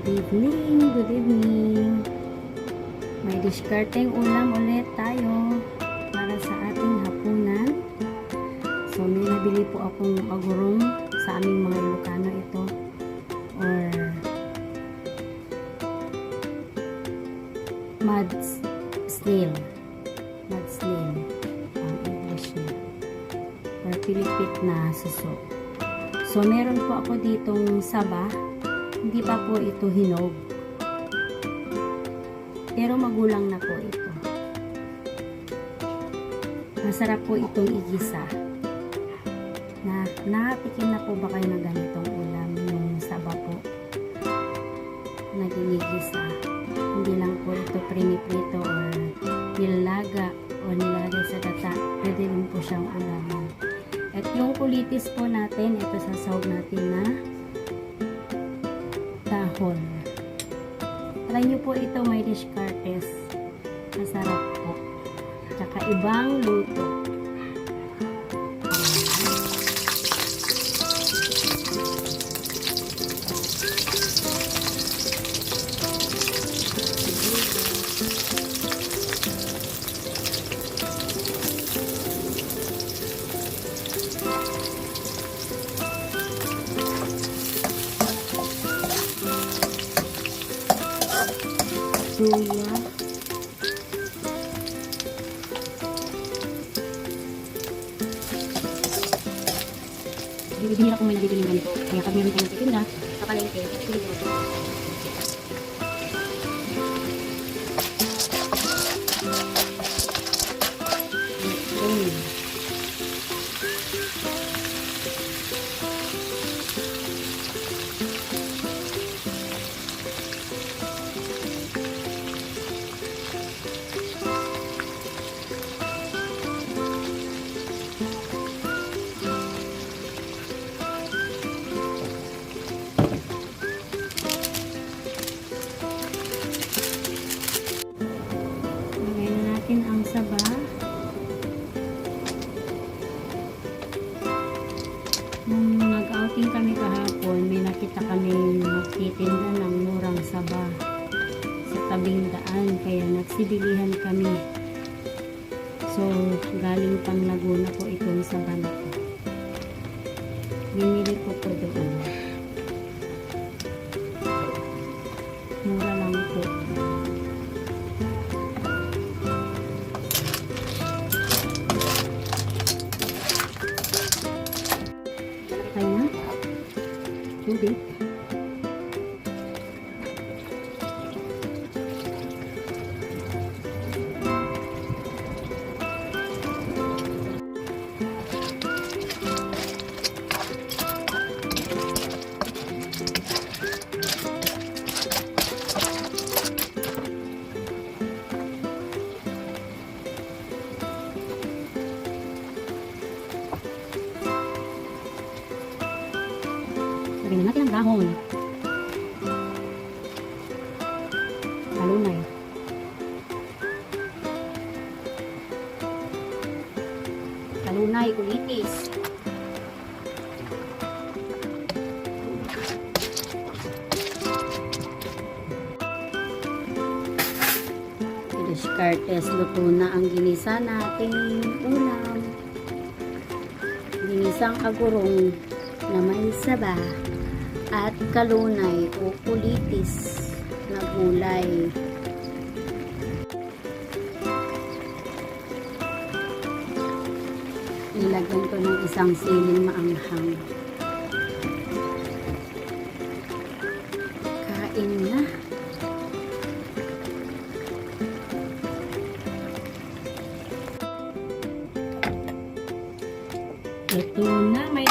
Good evening, good evening. May diskarteng ulam ulit tayo para sa ating hapunan. So may nabili po akong agurong sa aming mga Ilocano ito, or mud snail ang English niya, or pilipit na suso. So meron po ako ditong saba. Hindi pa po ito hinog, pero magulang na po ito. Masarap po itong igisa. Nakatikim na po ba kayo ng ganitong ulam, yung saba po naging igisa? Hindi lang po ito priniprito or nilaga o nilalagay sa gata. Pwede rin po siyang ulaman. At yung kulitis po natin, ito sasawag natin na dahon. Try nyo po ito, may discartes. Masarap po. Tsaka ibang luto. Luya. Hindi ako may nabibili ganito. Kaya pag meron kayong titinda, kapalengke, pili ko ito. Ang saba. Nung nag-outing kami kahapon, may nakita kami magtitinda ng murang saba sa tabing daan, kaya nagsibilihan kami. So galing pang Laguna po itong saba na po. Binili ko po doon. Mura lang po. Tubig. Lagyan natin ang dahon. Kalunay. Kalunay, kulitis. Discartes, luto na ang ginisa nating ulam. Ginisang agurong na may saba at kalunay o kulitis na gulay. Nilagyan ko ng isang siling maanghang. Kain na. Ito na, may